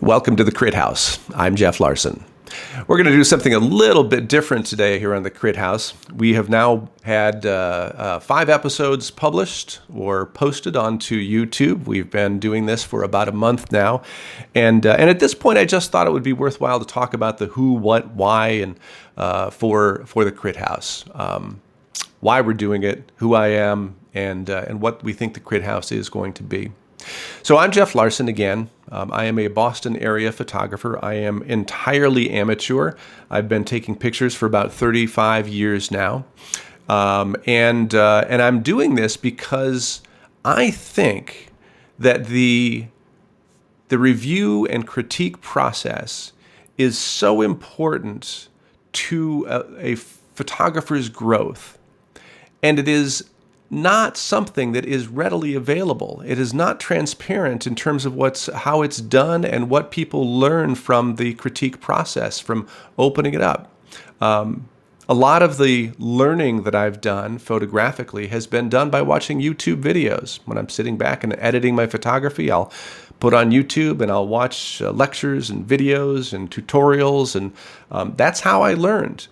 Welcome to the Crit House. I'm Jeff Larson. We're going to do something a little bit different today here on the Crit House. We have now had 5 episodes published or posted onto YouTube. We've been doing this for about a month now. And at this point, I just thought it would be worthwhile to talk about the who, what, why, and for the Crit House. Why we're doing it, who I am, and what we think the Crit House is going to be. So I'm Jeff Larson again. I am a Boston area photographer. I am entirely amateur. I've been taking pictures for about 35 years now. And I'm doing this because I think that the review and critique process is so important to a photographer's growth. And it is not something that is readily available. It is not transparent in terms of how it's done and what people learn from the critique process, from opening it up. A lot of the learning that I've done photographically has been done by watching YouTube videos. When I'm sitting back and editing my photography, I'll put on YouTube and I'll watch lectures and videos and tutorials, and that's how I learned.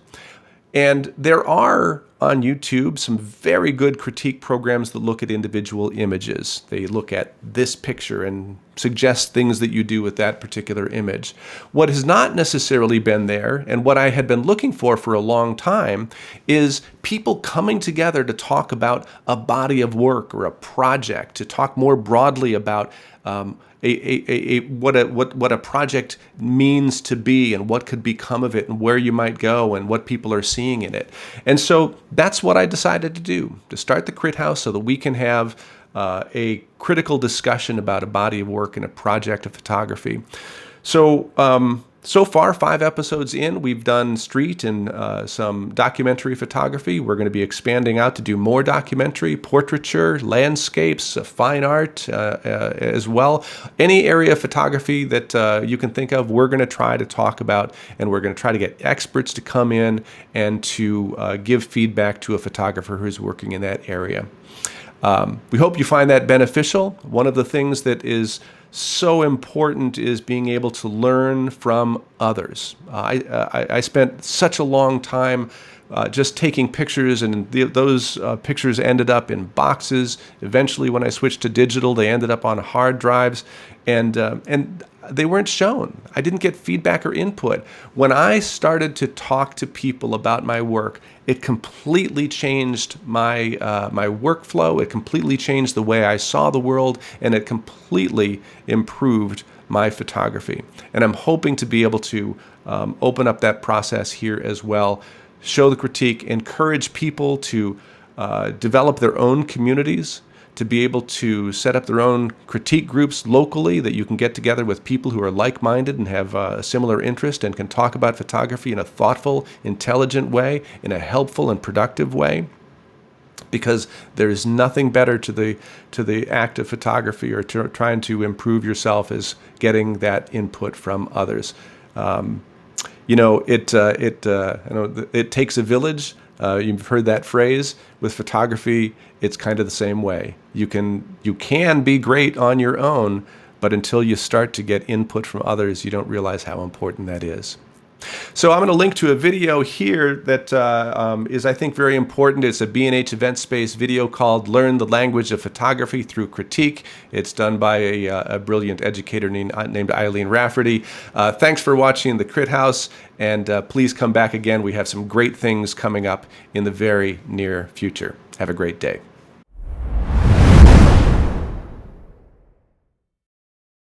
And there are on YouTube some very good critique programs that look at individual images. They look at this picture and suggest things that you do with that particular image. What has not necessarily been there, and what I had been looking for a long time, is people coming together to talk about a body of work or a project, to talk more broadly about what a project means to be and what could become of it and where you might go and what people are seeing in it. And so that's what I decided to do, to start the Crit House so that we can have a critical discussion about a body of work and a project of photography. So far, 5 episodes in, we've done street and some documentary photography. We're going to be expanding out to do more documentary, portraiture, landscapes, fine art as well. Any area of photography that you can think of, we're going to try to talk about, and we're going to try to get experts to come in and to give feedback to a photographer who's working in that area. We hope you find that beneficial. One of the things that is so important is being able to learn from others. I spent such a long time just taking pictures, and those pictures ended up in boxes. Eventually, when I switched to digital, they ended up on hard drives, and they weren't shown. I didn't get feedback or input. When I started to talk to people about my work, it completely changed my workflow. It completely changed the way I saw the world, and it completely improved my photography. And I'm hoping to be able to open up that process here as well, show the critique, encourage people to develop their own communities, to be able to set up their own critique groups locally that you can get together with people who are like-minded and have a similar interest and can talk about photography in a thoughtful, intelligent way, in a helpful and productive way. Because there is nothing better to the act of photography or trying to improve yourself as getting that input from others. It takes a village. You've heard that phrase. With photography, it's kind of the same way. You can be great on your own, but until you start to get input from others, you don't realize how important that is. So I'm going to link to a video here that is, I think, very important. It's a B&H Event Space video called Learn the Language of Photography Through Critique. It's done by a brilliant educator named Eileen Rafferty. Thanks for watching the Crit House, and please come back again. We have some great things coming up in the very near future. Have a great day.